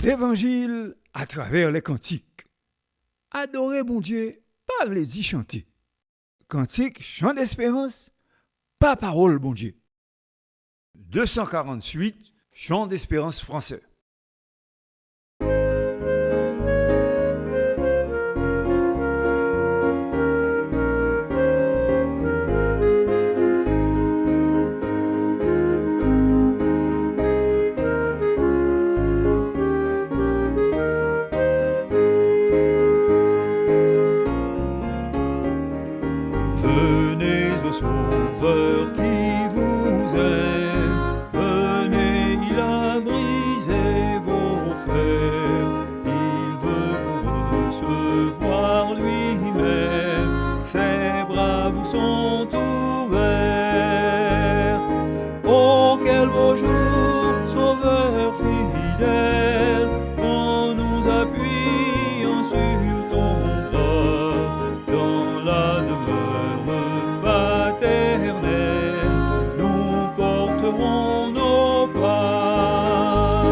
L'évangile à travers les cantiques. Adorer bon Dieu, pas vle dire chanter. Cantique, chant d'espérance, pas parole bon Dieu. 248, chant d'espérance français. Venez au Sauveur qui vous aime, venez, il a brisé vos fers, il veut vous recevoir lui-même, ses bras vous sont ouverts. Oh, quel beau jour, Sauveur fidèle, en nous appuyant sur ton bras, dans la demeure paternelle, nous porterons nos pas.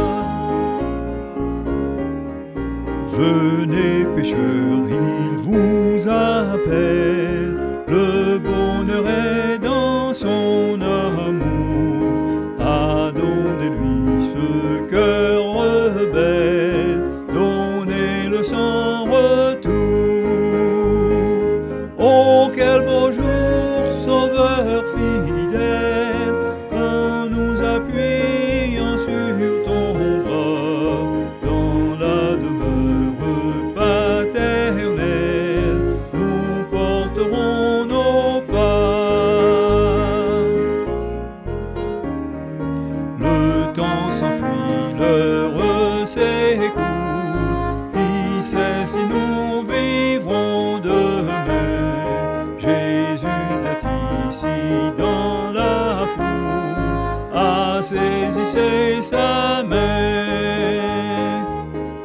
Venez pécheurs, il vous appelle, le bonheur est dans son amour. Adonnez-lui ce cœur rebelle, donnez-le sans retour. Oh, quel beau jour, Sauveur fidèle, quand nous appuyons sur ton bras, dans la demeure paternelle, nous porterons nos pas. Le temps s'enfuit, l'heure s'écoule, qui sait si nous vivrons demain. Jésus est ici dans la foule, saisissez sa main.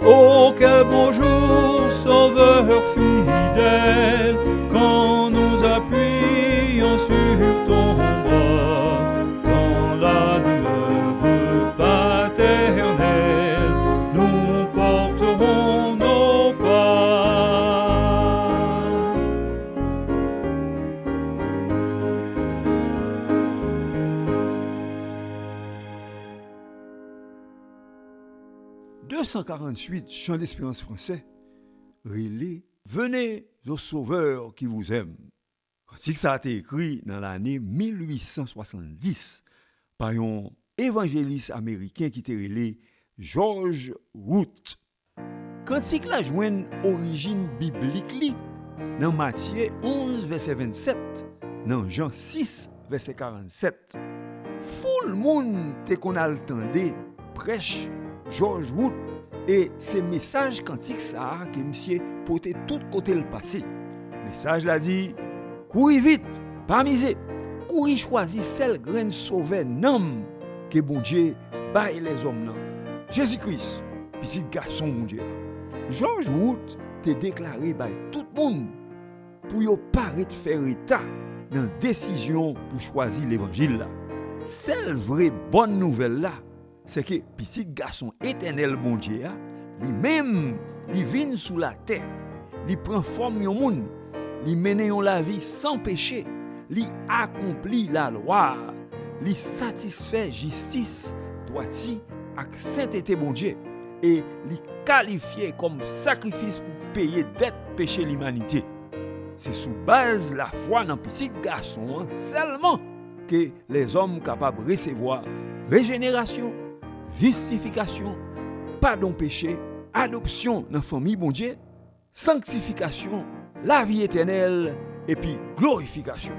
Oh, quel beau jour, Sauveur fidèle, quand nous appuyons sur ton bras, dans la demeure paternelle, nous porterons nos pas. « 248 chants d'espérance français. Relais, venez au Sauveur qui vous aime. Cantique ça a été écrit dans l'année 1870 par un évangéliste américain qui était relé George Root. Cantique la joint origine biblique li dans Matthieu 11 verset 27, dans Jean 6 verset 47. Foule moun te qu'on a l'entendé prêche George Root et ces messages cantiques ça que monsieur porté tout côté le passé. Message l'a dit courir vite, pas miser. Courir choisir celle graine sauver nom que bon Dieu baille les hommes nan. Jésus-Christ, petit garçon mon Dieu. George Root te déclaré by tout le monde pour yo paraître faire état dans décision pour choisir l'évangile là. Celle vraie bonne nouvelle là, c'est que petit garçon éternel bon Dieu, lui-même, il vient sous la terre, il prend forme yon moun, il mène la vie sans péché, il accomplit la loi, il satisfait justice, droiture ak sainteté bon Dieu et il qualifié comme sacrifice pour payer dette péché l'humanité. C'est sous base la foi dans petit garçon seulement que les hommes capables de recevoir régénération, justification, pardon péché, adoption dans la famille bon Dieu, sanctification, la vie éternelle et puis glorification.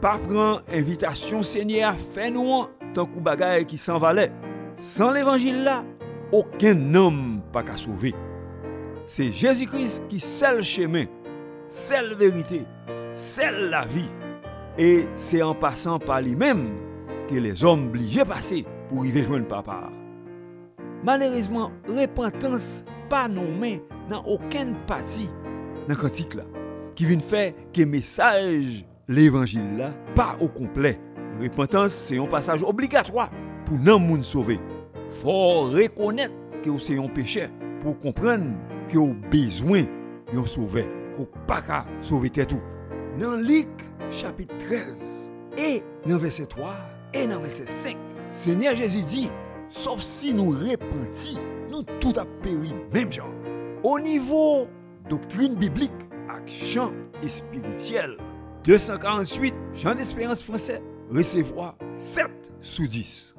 Pas prendre invitation Seigneur fait nous tant que bagaille qui s'en valait. Sans l'évangile là, aucun homme pas qu'à sauver. C'est Jésus-Christ qui seul chemin, seule vérité, seule la vie. Et c'est en passant par lui-même que les hommes obligés passer pour arriver joindre papa. Malheureusement, repentance pas nommée dans aucune partie dans cantique là qui vient faire que message l'évangile là pas au complet. Repentance c'est un passage obligatoire pour non moun sauver. Faut reconnaître que vous êtes un pécheur pour comprendre que vous avez besoin d'un sauveur, que vous n'avez pas sauver tout. Dans Luc chapitre 13 et dans verset 3 et dans verset 5, Seigneur Jésus dit, sauf si nous repentis, nous tout a péri même genre. Au niveau doctrine biblique avec chant et spirituel, 248 chant d'espérance français recevoir 7 sur 10.